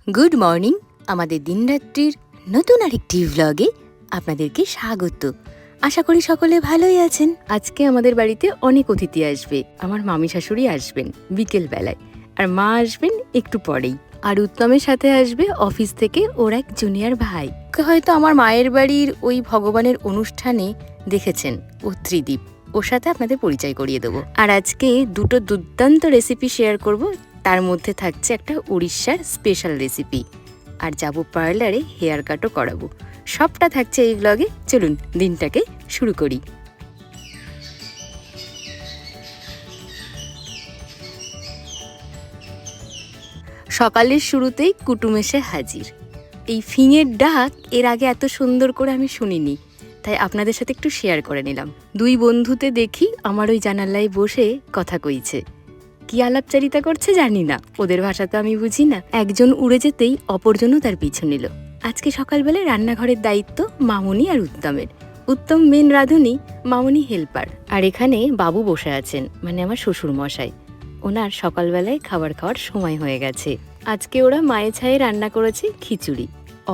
Good morning. আমাদের দিনরাত্রির নতুন আরেকটি ভ্লগে আপনাদেরকে স্বাগত। আশা করি সকলে ভালোই আছেন। আজকে আমাদের বাড়িতে অনেক অতিথি আসবে। আমার মামি শাশুড়ি আসবেন বিকেল বেলায়, আর মা আসবেন একটু পরেই। আর উত্তমের সাথে আসবে অফিস থেকে ওর এক জুনিয়র ভাই। হয়তো আমার মায়ের বাড়ির ওই ভগবানের অনুষ্ঠানে দেখেছেন, ও ত্রিদীপ। ওর সাথে আপনাদের পরিচয় করিয়ে দেবো। আর আজকে দুটো দুর্দান্ত রেসিপি শেয়ার করব। তার মধ্যে থাকছে একটা উড়িষ্যার স্পেশাল রেসিপি, আর যাবো পার্লারে হেয়ার কাটও করাবো। সবটা থাকছে এই ব্লগে। চলুন দিনটাকে শুরু করি। সকালের শুরুতেই কুটুম এসে হাজির। এই ফিঙের ডাক এর আগে এত সুন্দর করে আমি শুনিনি, তাই আপনাদের সাথে একটু শেয়ার করে নিলাম। দুই বন্ধুতে দেখি আমার ওই জানালায় বসে কথা কইছে। কি আলাপচারিতা করছে জানি না, ওদের ভাষা তো আমি বুঝি না। একজন উড়ে যেতেই অপরজনও তার পিছু নিল। আজকে সকালবেলায় রান্নাঘরের দায়িত্ব মামুনি আর উত্তমের। উত্তম মেন রাঁধুনি, মামুনি হেল্পার। আর এখানে বাবু বসে আছেন, মানে আমার শ্বশুর মশাই। ওনার সকালবেলায় খাবার খাওয়ার সময় হয়ে গেছে। আজকে ওরা মায়ে ছায়ে রান্না করেছে খিচুড়ি,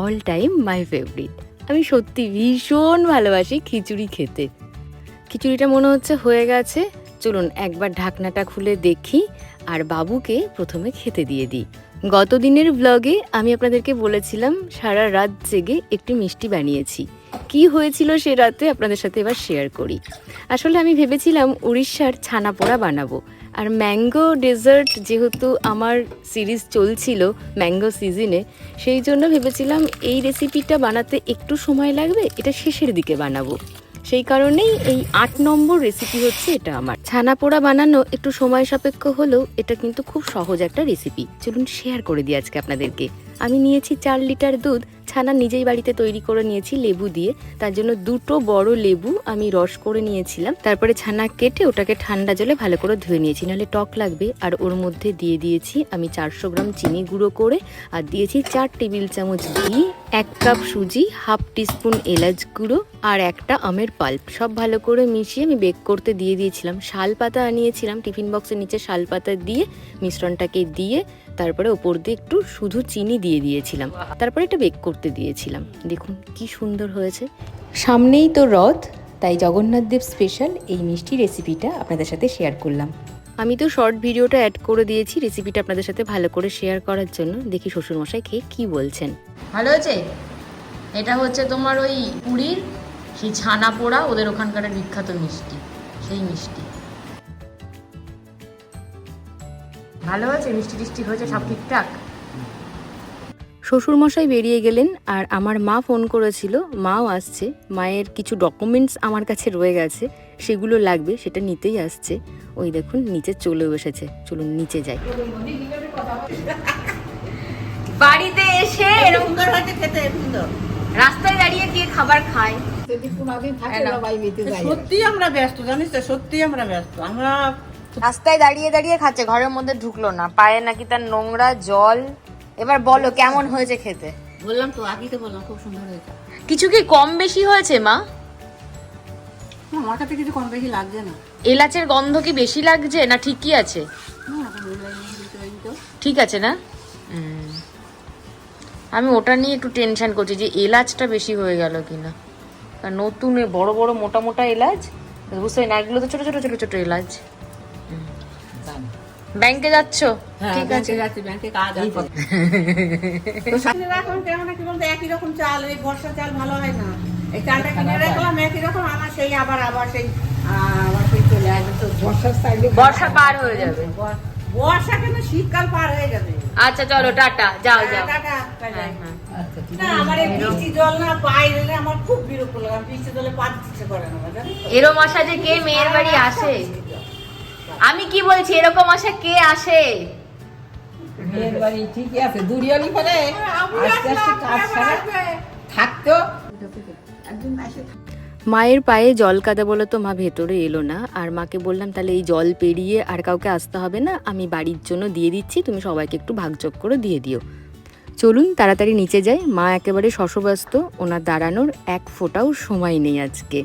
অল টাইম মাই ফেভারিট। আমি সত্যি ভীষণ ভালোবাসি খিচুড়ি খেতে। খিচুড়িটা মনে হচ্ছে হয়ে গেছে। চলুন একবার ঢাকনাটা খুলে দেখি, আর বাবুকে প্রথমে খেতে দিয়ে দিই। গত দিনের ব্লগে আমি আপনাদেরকে বলেছিলাম সারা রাত জেগে একটি মিষ্টি বানিয়েছি। কি হয়েছিল সে রাতে আপনাদের সাথে এবার শেয়ার করি। আসলে আমি ভেবেছিলাম উড়িষ্যার ছানা পোড়া বানাবো, আর ম্যাঙ্গো ডেজার্ট যেহেতু আমার সিরিজ চলছিল ম্যাঙ্গো সিজনে, সেই জন্য ভেবেছিলাম এই রেসিপিটা বানাতে একটু সময় লাগবে, এটা শেষের দিকে বানাবো। সেই কারণেই এই 8 নম্বর রেসিপি হচ্ছে এটা আমার। ছানা পোড়া বানানো একটু সময় সাপেক্ষ হলেও এটা কিন্তু খুব সহজ একটা রেসিপি। চলুন শেয়ার করে দিই আজকে আপনাদেরকে। আমি নিয়েছি 4 লিটার দুধ। ছানা নিজেই বাড়িতে তৈরি করে নিয়েছি লেবু দিয়ে। তার জন্য 2টো বড় লেবু আমি রস করে নিয়েছিলাম। তারপরে ছানা কেটে ওটাকে ঠান্ডা জলে ভালো করে ধুয়ে নিয়েছি, নাহলে টক লাগবে। আর ওর মধ্যে দিয়ে দিয়েছি আমি 400 গ্রাম চিনি গুঁড়ো করে, আর দিয়েছি 4 টেবিল চামচ ঘি, 1 কাপ সুজি, হাফ টিস্পুন এলাচ গুঁড়ো, আর একটা আমের পাল্প। সব ভালো করে মিশিয়ে আমি বেক করতে দিয়ে দিয়েছিলাম। শাল পাতা আনিয়েছিলাম, টিফিন বক্সের নিচে শাল পাতা দিয়ে মিশ্রণটাকে দিয়ে তারপরে ওপর দিয়ে একটু শুধু চিনি দিয়ে দিয়েছিলাম। তারপরে এটা বেক করতে দিয়েছিলাম। দেখুন কি সুন্দর হয়েছে। সামনেই তো রথ, তাই জগন্নাথ দেব স্পেশাল এই মিষ্টি রেসিপিটা আপনাদের সাথে শেয়ার করলাম। আমি তো শর্ট ভিডিওটা অ্যাড করে দিয়েছি রেসিপিটা আপনাদের সাথে ভালো করে শেয়ার করার জন্য। দেখি শ্বশুরমশাই খেয়ে কি বলছেন। ভালো হয়েছে। এটা হচ্ছে তোমার ওই পুরীর সেই ছানা পোড়া, ওদের ওখানকার বিখ্যাত মিষ্টি, সেই মিষ্টি। ভালো হয়েছে, মিষ্টি টিষ্টি হয়েছে, সব ঠিকঠাক। শ্বশুরমশাই বেরিয়ে গেলেন, আর আমার মা ফোন করেছিল, মাও আসছে। মায়ের কিছু ডকুমেন্টস আমার কাছে রয়ে গেছে, সেগুলো লাগবে, সেটা নিতেই আসছে। ওই দেখুন নিচে চলেও এসেছে। চলুন নিচে যাই। বাড়িতে এসে এরকম খেতে রাস্তায় দাঁড়িয়ে দিয়ে খাবার খায়। সত্যি আমরা ব্যস্ত, জানিস তো, সত্যি আমরা ব্যস্ত। আমরা রাস্তায় দাঁড়িয়ে দাঁড়িয়ে খাচ্ছে, ঘরের মধ্যে ঢুকলো না, পায়ে নাকি তার নোংরা জল। এবার বলো কেমন হয়েছে খেতে? বললাম তো, আগেই তো বললাম খুব সুন্দর হয়েছে। কিছু কি কম বেশি হয়েছে মা? আমার কাছে কিছু কম বেশি লাগছে না। এলাচের গন্ধ কি বেশি লাগছে না ঠিকই আছে? ঠিক আছে না? আমি ওটা নিয়ে একটু টেনশন করছি যে এলাচটা বেশি হয়ে গেল কিনা। কারণ নতুন বড় বড় মোটা মোটা এলাচ, বুঝতে না, এগুলো তো ছোট ছোট ছোট ছোট এলাচ। ব্যাংকে যাচ্ছ? ঠিক আছে, ব্যাংকে কাজ আছে। এখন কেমন কি বলতে, একই রকম চাল, এই বর্ষা চাল ভালো হয় না। এই চালটা কিনে রাখলাম একই রকম, আমার সেই আবার সেই চলে আসবে। তো বর্ষার সাইডে বর্ষা পার হয়ে যাবে। বর্ষা কেন, শীতকাল পার হয়ে যাবে। আচ্ছা চলো টাটা, যাও যাও। টাটা। না, আমার এই বৃষ্টি জল না পায়ে দিলে আমার খুব বিরক্ত লাগে। বৃষ্টি জলে পা দিতে ইচ্ছে করে না, জানিস তো। এরকম আশা যে কে মেয়ের বাড়ি আসে? আমি কি বলছি, এরকম আশা কে আসে? মেয়ের বাড়ি ঠিকই আছে, দুরিয়ালি করে আস্তে আস্তে কাজ সারা থাকতো। মায়ের পায়ে জল কাদা বলে তো মা ভেতরে এলো না। আর মাকে বললাম তাহলে এই জল পেরিয়ে আর কাউকে আসতে হবে না, আমি বাড়ির জন্য দিয়ে দিচ্ছি, তুমি সবাইকে একটু ভাগযোগ করে দিয়ে দিও। চলুন তাড়াতাড়ি নিচে যাই। মা একেবারে শশব্যস্ত, ওনার দাঁড়ানোর এক ফোঁটাও সময় নেই আজকে।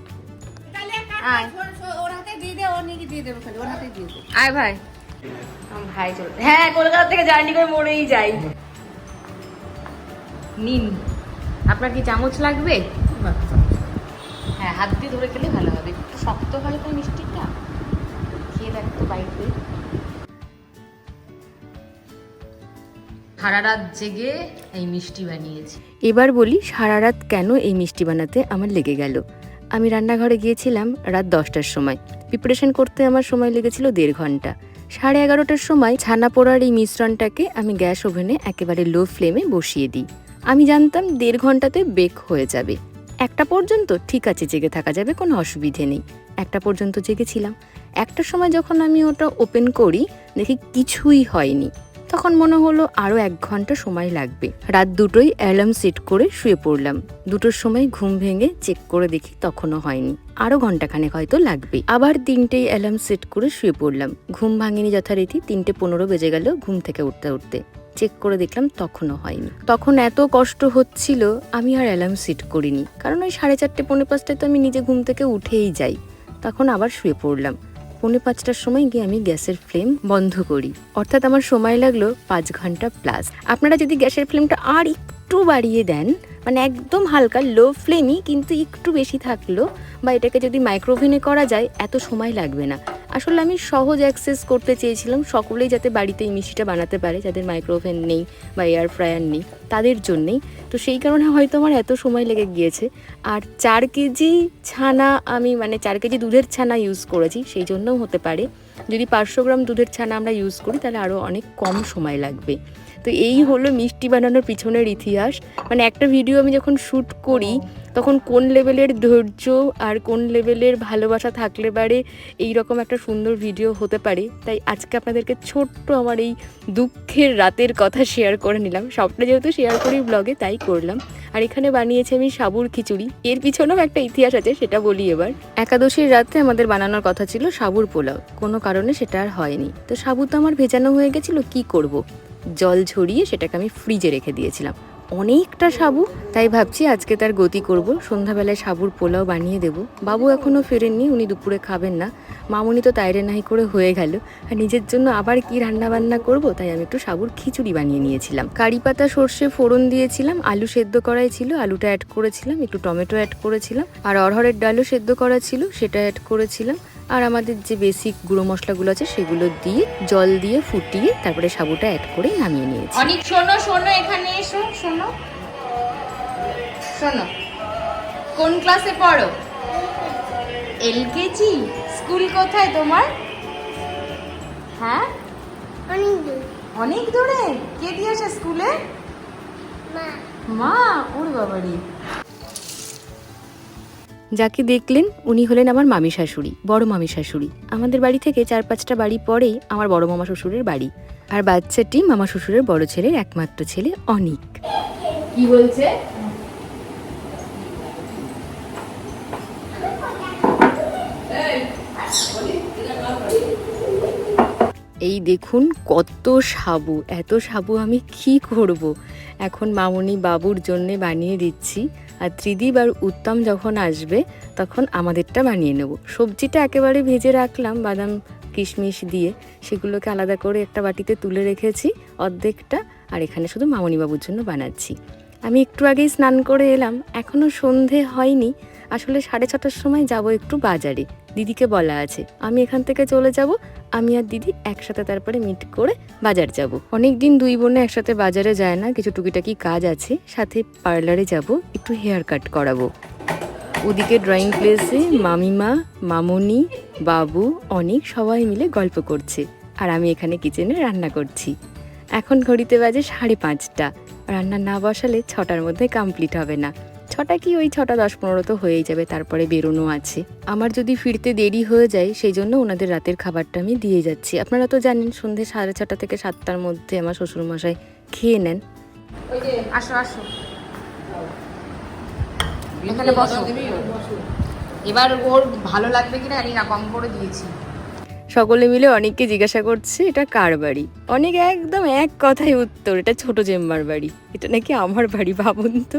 আয় ভাই, ভাই চল। হ্যাঁ, কলকাতা থেকে জার্নি করে মরেই যাই। নিন। আপনার কি চামচ লাগবে? হ্যাঁ, হাত দিয়ে ধরে খেলে ভালো হবে, একটু শক্ত হয় তো মিষ্টিটা। খেয়ে দেখ তো বাইট দিয়ে। সারা রাত জেগে এই মিষ্টি বানিয়েছি। এবার বলি সারা রাত কেন এই মিষ্টি বানাতে আমার লেগে গেল। আমি রান্নাঘরে গিয়েছিলাম রাত 10টার সময়। প্রিপারেশন করতে আমার সময় লেগেছিল 1.5 ঘন্টা। 11:30টার সময় ছানা পোড়ার এই মিশ্রণটাকে আমি গ্যাস ওভেনে একেবারে লো ফ্লেমে বসিয়ে দিই। আমি জানতাম 1.5 ঘন্টাতে বেক হয়ে যাবে। 1টা পর্যন্ত ঠিক আছে, জেগে থাকা যাবে, কোনো অসুবিধে নেই। 1টা পর্যন্ত জেগেছিলাম। 1টার সময় যখন আমি ওটা ওপেন করি দেখি কিছুই হয়নি। তখন মনে হলো আরও 1 ঘন্টা সময় লাগবে। রাত 2টোয় অ্যালার্ম সেট করে শুয়ে পড়লাম। 2টোর সময় ঘুম ভেঙে চেক করে দেখি তখনও হয়নি, আরও ঘন্টাখানেক হয়তো লাগবে। আবার 3টেই অ্যালার্ম সেট করে শুয়ে পড়লাম। ঘুম ভাঙেনি যথারীতি। 3:15 বেজে গেল ঘুম থেকে উঠতে উঠতে। চেক করে দেখলাম তখনও হয়নি। তখন এত কষ্ট হচ্ছিল আমি আর অ্যালার্ম সেট করিনি, কারণ ওই 4:30 পৌনে 5টায় তো আমি নিজে ঘুম থেকে উঠেই যাই। তখন আবার শুয়ে পড়লাম। পৌনে 5টার সময় গিয়ে আমি গ্যাসের ফ্লেম বন্ধ করি, অর্থাৎ আমার সময় লাগলো 5 ঘন্টা প্লাস। আপনারা যদি গ্যাসের ফ্লেমটা আর একটু বাড়িয়ে দেন, মানে একদম হালকা লো ফ্লেমই কিন্তু একটু বেশি থাকলো, বা এটাকে যদি মাইক্রোওভেনে করা যায় এত সময় লাগবে না। আসলে আমি সহজ অ্যাক্সেস করতে চেয়েছিলাম সকলেই যাতে বাড়িতে এই মিষ্টিটা বানাতে পারে, যাদের মাইক্রোওভেন নেই বা এয়ার ফ্রায়ার নেই তাদের জন্যেই। তো সেই কারণে হয়তো আমার এত সময় লেগে গিয়েছে। আর 4 কেজি ছানা আমি, মানে 4 কেজি দুধের ছানা ইউজ করেছি, সেই জন্যও হতে পারে। যদি 500 গ্রাম দুধের ছানা আমরা ইউজ করি তাহলে আরও অনেক কম সময় লাগবে। তো এই হলো মিষ্টি বানানোর পিছনের ইতিহাস। মানে একটা ভিডিও আমি যখন শ্যুট করি তখন কোন লেভেলের ধৈর্য আর কোন লেভেলের ভালোবাসা থাকলে পারে এইরকম একটা সুন্দর ভিডিও হতে পারে। তাই আজকে আপনাদেরকে ছোট্ট আমার এই দুঃখের রাতের কথা শেয়ার করে নিলাম। সবটা যেহেতু শেয়ার করি ব্লগে তাই করলাম। আর এখানে বানিয়েছি আমি সাবুর খিচুড়ি। এর পিছনেও একটা ইতিহাস আছে, সেটা বলি এবার। একাদশীর রাতে আমাদের বানানোর কথা ছিল সাবুর পোলাও, কোনো কারণে সেটা আর হয়নি। তো সাবু তো আমার ভেজানো হয়ে গেছিলো, কি করব? জল ঝরিয়ে সেটাকে আমি ফ্রিজে রেখে দিয়েছিলাম, অনেকটা সাবু। তাই ভাবছি আজকে তার গতি করব, সন্ধ্যাবেলায় সাবুর পোলাও বানিয়ে দেব। বাবু এখনও ফেরেননি, উনি দুপুরে খাবেন না। মামুনি তো তাইরে নাহি করে হয়ে গেল, আর নিজের জন্য আবার কি রান্না বান্না করব, তাই আমি একটু সাবুর খিচুড়ি বানিয়ে নিয়েছিলাম। কারি পাতা সর্ষে ফোড়ন দিয়েছিলাম, আলু সেদ্ধ করাই ছিল, আলুটা অ্যাড করেছিলাম, একটু টমেটো অ্যাড করেছিলাম, আর অরহরের ডালও সেদ্ধ করা ছিল সেটা অ্যাড করেছিলাম। আর আমাদের যে বেসিক গুঁড়ো মশলাগুলো আছে সেগুলো দিয়ে জল দিয়ে ফুটিয়ে তারপরে সাবুটা অ্যাড করে নামিয়ে নিয়েছি। অনেক শোনো শোনো, এখানে এসো, শোনো শোনো। কোন ক্লাসে পড়ো? LKG। স্কুল কোথায় তোমার? হ্যাঁ, অনেক দূরে। কে দিয়ে আসে স্কুলে? মা। ওর বাবারি। যাকে দেখলেন উনি হলেন আমার মামি শাশুড়ি, বড় মামি শাশুড়ি। আমাদের বাড়ি থেকে 4-5টা বাড়ি পরেই আমার বড় মামা শ্বশুরের বাড়ি। আর বাচ্চাটি মামা শ্বশুরের বড় ছেলের একমাত্র ছেলে অনিক। কি বলছে? এই দেখুন কত সাবু, এত সাবু আমি কি করব? এখন মামুনি বাবুর জন্য বানিয়ে দিচ্ছি, আর ত্রিদীপ আর উত্তম যখন আসবে তখন আমাদেরটা বানিয়ে নেব। সবজিটা একেবারে ভেজে রাখলাম বাদাম কিশমিশ দিয়ে, সেগুলোকে আলাদা করে একটা বাটিতে তুলে রেখেছি অর্ধেকটা, আর এখানে শুধু মামুনি বাবুর জন্য বানাচ্ছি। আমি একটু আগেই স্নান করে এলাম, এখনও সন্ধে হয়নি। আসলে 6:30টার সময় যাব একটু বাজারে, দিদিকে বলা আছে। আমি এখান থেকে চলে যাব, আমি আর দিদি একসাথে তারপরে মিট করে বাজার যাব। অনেকদিন দুই বোনে একসাথে বাজারে যায় না, কিছু টুকিটাকি কাজ আছে, সাথে পার্লারে যাব, একটু হেয়ার কাট করাবো। ওদিকে ড্রয়িং প্লেসে মামিমা, মামুনি, বাবু, অনেক সবাই মিলে গল্প করছে, আর আমি এখানে কিচেনে রান্না করছি। এখন ঘড়িতে বাজে 5:30। রান্না না বসালে 6টার মধ্যে কমপ্লিট হবে না। 6টা কি, ওই 6টা 10-15 তো হয়েই যাবে, তারপরে বেরোনো আছে। আমার যদি ফিরতে দেরি হয়ে যায় সেই জন্য ওনাদের রাতের খাবারটা আমি দিয়ে যাচ্ছি। আপনারা তো জানেন সন্ধ্যে 6:30 থেকে 7টার মধ্যে আমার শ্বশুরমশাই খেয়ে নেন। আসো আসো, এখানে বসো। এবার ওর ভালো লাগবে কিনা জানি না, কম করে দিয়েছি। সকলে মিলে অনেককে জিজ্ঞাসা করছে এটা কার বাড়ি। অনেক একদম এক কথায় উত্তর, এটা ছোট জেম্মার বাড়ি। এটা নাকি আমার বাড়ি। ভাবুন তো,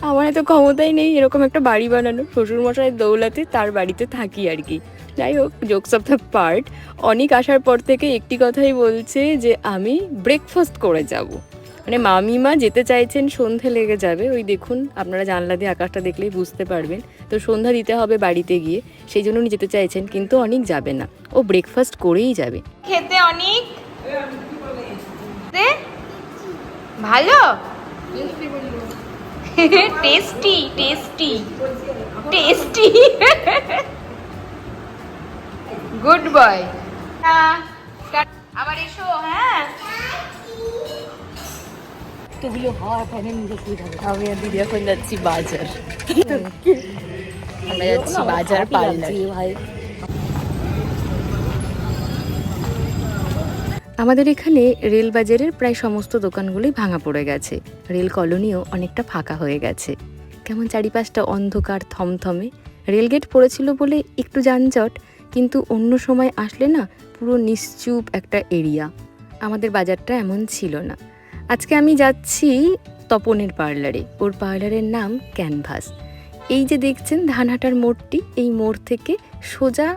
আমার এত ক্ষমতাই নেই এরকম একটা বাড়ি বানানো। শ্বশুরমশাইয়ের দৌলাতে তার বাড়িতে থাকি আর কি। যাই হোক, জোকস অফ দ্য পার্ট। অনেক আসার পর থেকে একটি কথাই বলছে যে আমি ব্রেকফাস্ট করে যাব। মানে মামিমা যেতে চাইছেন, সন্ধে লেগে যাবে। ওই দেখুন, আপনারা জানলা দিয়ে আকাশটা দেখলেই বুঝতে পারবেন। তো সন্ধ্যা দিতে হবে বাড়িতে গিয়ে, সেই জন্য উনি যেতে চাইছেন, কিন্তু অনেক যাবে না, ও ব্রেকফাস্ট করেই যাবে। খেতে অনেক ভালো, tasty tasty tasty, good boy. আবার এসো। হ্যাঁ, আমি আর দিদি এখন যাচ্ছি বাজার। আমরা যাচ্ছি বাজার পার্লার। আমাদের এখানে রেল বাজারের প্রায় সমস্ত দোকানগুলোই ভাঙা পড়ে গেছে, রেল কলোনিও অনেকটা ফাঁকা হয়ে গেছে। কেমন চারিপাশটা অন্ধকার থমথমে। রেলগেট পড়েছিল বলে একটু যানজট, কিন্তু অন্য সময় আসলে না পুরো নিশ্চুপ একটা এরিয়া। আমাদের বাজারটা এমন ছিল না। আজকে আমি যাচ্ছি তপনের পার্লারে। ওর পার্লারের নাম ক্যানভাস। এই যে দেখছেন ধানহাটার মোড়টি, এই মোড় থেকে সোজা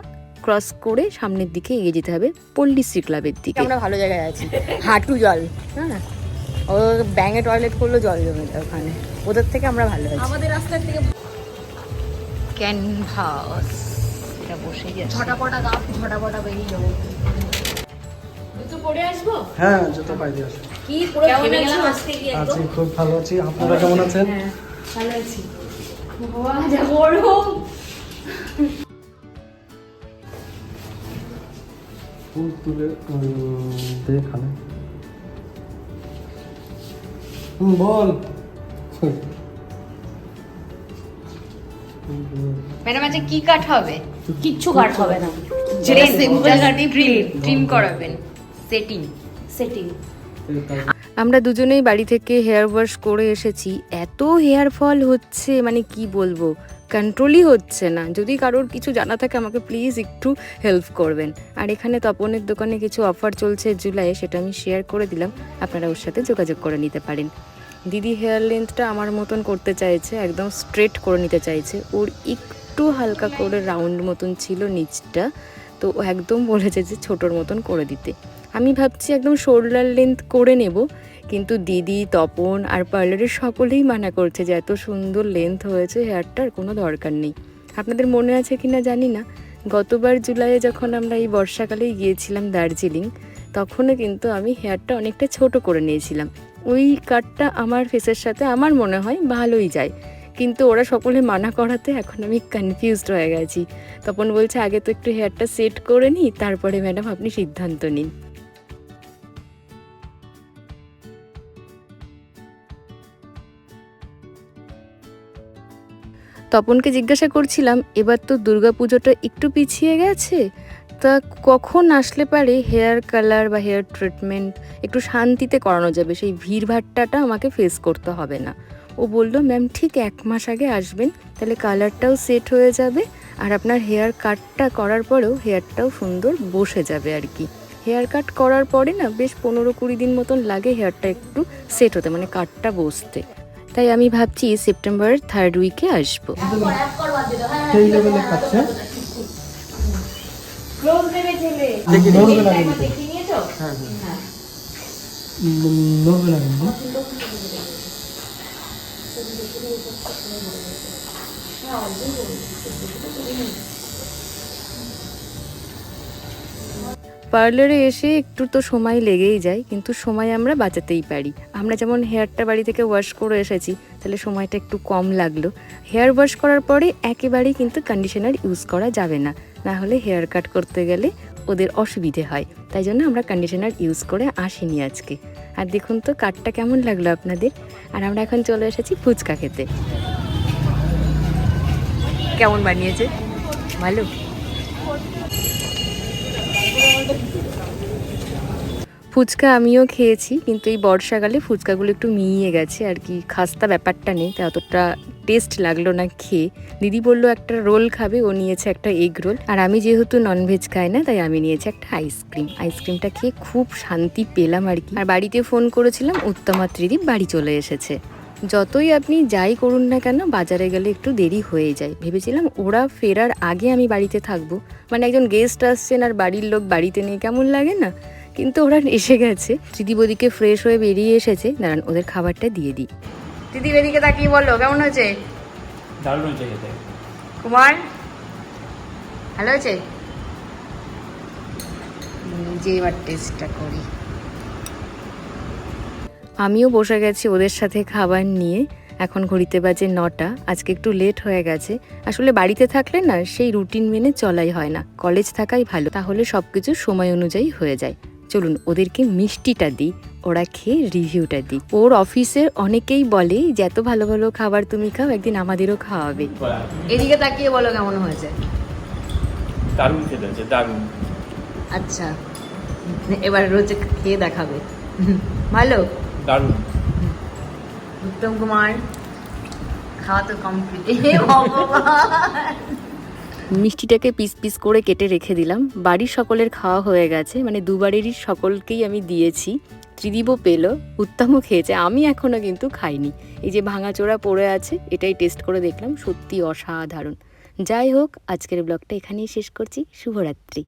ক্রস করে সামনের দিকে এগিয়ে যেতে হবে পল্লীশ্রী ক্লাবের দিকে। আমরা ভালো জায়গায় আছি, হাঁটু জল। হ্যাঁ, ও ব্যাঙে টয়লেট করলো, জল জমে যায় ওখানে, ওদের থেকে আমরা ভালো আছি। আমাদের রাস্তার থেকে ক্যানভাস, এটা বসেই আছে। ঝটাপটা গাপ, ঝটাপটা বেরিয়ে যাবো। জুতো পরে আসবো। হ্যাঁ, জুতো পাই দিয়ে আসো। কি পুরো ঘেমে গেলাম আজকে গিয়ে। আছি, খুব ভালো আছি। আপনারা কেমন আছেন? হ্যাঁ, ভালো আছি। বাবা যা গরম। ফুল তুলে দেখানে। বল। ম্যাডাম আজকে কি কাট হবে? কিচ্ছু কাট হবে না, যেটা সিম্পল কাটই ট্রিম করাবেন, সেটিং। আমরা দুজনেই বাড়ি থেকে হেয়ার ওয়াশ করে এসেছি। এত হেয়ার ফল হচ্ছে, মানে কি বলবো, কন্ট্রোলই হচ্ছে না। যদি কারোর কিছু জানা থাকে আমাকে প্লিজ একটু হেল্প করবেন। আর এখানে তপনের দোকানে কিছু অফার চলছে জুলাইয়ে, সেটা আমি শেয়ার করে দিলাম, আপনারা ওর সাথে যোগাযোগ করে নিতে পারেন। দিদি হেয়ার লেন্থটা আমার মতন করতে চাইছে, একদম স্ট্রেট করে নিতে চাইছে। ওর একটু হালকা করে রাউন্ড মতন ছিল নিচটা, তো ও একদম বলেছে যে ছোটোর মতন করে দিতে। আমি ভাবছি একদম শোল্ডার লেন্থ করে নেব, কিন্তু দিদি, তপন আর পার্লারের সকলেই মানা করছে যে এত সুন্দর লেন্থ হয়েছে হেয়ারটার কোনো দরকার নেই। আপনাদের মনে আছে কিনা জানি না, গতবার জুলাইয়ে যখন আমরা এই বর্ষাকালেই গিয়েছিলাম দার্জিলিং, তখনও কিন্তু আমি হেয়ারটা অনেকটা ছোট করে নিয়েছিলাম। ওই কাটটা আমার ফেসের সাথে আমার মনে হয় ভালোই যায়, কিন্তু ওরা সকলে মানা করাতে এখন আমি কনফিউজড হয়ে গেছি। তপন বলছে আগে তো একটু হেয়ারটা সেট করে নিই, তারপরে ম্যাডাম আপনি সিদ্ধান্ত নিন। তপনকে জিজ্ঞাসা করছিলাম এবার তো দুর্গাপুজোটা একটু পিছিয়ে গেছে, তা কখন আসলে পারে হেয়ার কালার বা হেয়ার ট্রিটমেন্ট একটু শান্তিতে করানো যাবে, সেই ভিড়ভাট্টাটা আমাকে ফেস করতে হবে না। ও বলল ম্যাম ঠিক 1 মাস আগে আসবেন, তাহলে কালারটাও সেট হয়ে যাবে, আর আপনার হেয়ার কাটটা করার পরেও হেয়ারটাও সুন্দর বসে যাবে আর কি। হেয়ার কাট করার পরে না বেশ 15-20 দিন মতন লাগে হেয়ারটা একটু সেট হতে, মানে কাটটা বসতে। তাই আমি ভাবছি সেপ্টেম্বরের 3rd উইকে আসবো। সেই লেভেলে খাচ্ছে। নড়বে না কিন্তু। দেখিয়ে নিয়েছো? হ্যাঁ, নড়বে না কিন্তু। পার্লারে এসে একটু তো সময় লেগেই যায়, কিন্তু সময় আমরা বাঁচাতেই পারি। আমরা যেমন হেয়ারটা বাড়ি থেকে ওয়াশ করে এসেছি, তাহলে সময়টা একটু কম লাগলো। হেয়ার ওয়াশ করার পরে একেবারেই কিন্তু কন্ডিশনার ইউজ করা যাবে না, না হলে হেয়ার কাট করতে গেলে ওদের অসুবিধে হয়। তাই জন্য আমরা কন্ডিশনার ইউজ করে আসিনি আজকে। আর দেখুন তো কাটটা কেমন লাগলো আপনাদের। আর আমরা এখন চলে এসেছি ফুচকা খেতে। কেমন বানিয়েছে? ভালো। ফুচকা আমিও খেয়েছি, কিন্তু এই বর্ষাকালে ফুচকাগুলো একটু মিইয়ে গেছে আর কি, খাস্তা ব্যাপারটা নেই, তাই অতটা টেস্ট লাগলো না খেয়ে। দিদি বললো একটা রোল খাবে, ও নিয়েছে একটা এগ রোল। আর আমি যেহেতু ননভেজ খাই না, তাই আমি নিয়েছি একটা আইসক্রিম। আইসক্রিমটা খেয়ে খুব শান্তি পেলাম আর কি। আর বাড়িতে ফোন করেছিলাম, উত্তমাত্রিদি বাড়ি চলে এসেছে। যতই আপনি যাই করুন না কেন, বাজারে গেলে একটু দেরি হয়ে যায়। ভেবেছিলাম ওরা ফেরার আগে আমি বাড়িতে থাকবো, মানে একজন গেস্ট আসছেন আর বাড়ির লোক বাড়িতে নেই, কেমন লাগে না। কিন্তু ওরা এসে গেছে। দিদি ওদিকে ফ্রেশ হয়ে বেরিয়ে এসেছে, দাঁড়ান ওদের খাবারটা দিয়ে দিই। দিদি এদিকে তাকিয়ে বলো কেমন হয়েছে? দারুণ হয়েছে খেতে। কুমার ভালো হয়েছে? যে এবার টেস্টটা করি। আমিও বসে গেছি ওদের সাথে খাবার নিয়ে। এখন ঘড়িতে বাজে 9টা। আজকে একটু লেট হয়ে গেছে। আসলে বাড়িতে থাকলে না সেই রুটিন মেনে চলাই হয় না, কলেজ থাকাই ভালো, তাহলে সব কিছু সময় অনুযায়ী হয়ে যায়। চলুন ওদেরকে মিষ্টিটা দিই, ওরা খেয়ে রিভিউটা দিই। ওর অফিসে অনেকেই বলে যে এত ভালো ভালো খাবার তুমি খাও, একদিন আমাদেরও খাওয়াবে। এদিকে তাকিয়ে বলো কেমন হয়েছে? দারুণ খেতে হয়েছে, দারুণ। আচ্ছা, এবার রোজে খেয়ে দেখাবে। ভালো, দারুণ। উত্তম কুমার খাওয়া তো কমপ্লিট। মিষ্টিটাকে পিস পিস করে কেটে রেখে দিলাম। বাড়ির সকলের খাওয়া হয়ে গেছে, মানে দুবারেরই সকলকেই আমি দিয়েছি। ত্রিদীপও পেলো, উত্তমও খেয়েছে, আমি এখনো কিন্তু খাইনি। এই যে ভাঙাচোরা পড়ে আছে, এটাই টেস্ট করে দেখলাম, সত্যি অসাধারণ। যাই হোক, আজকের ব্লগটা এখানেই শেষ করছি। শুভরাত্রি।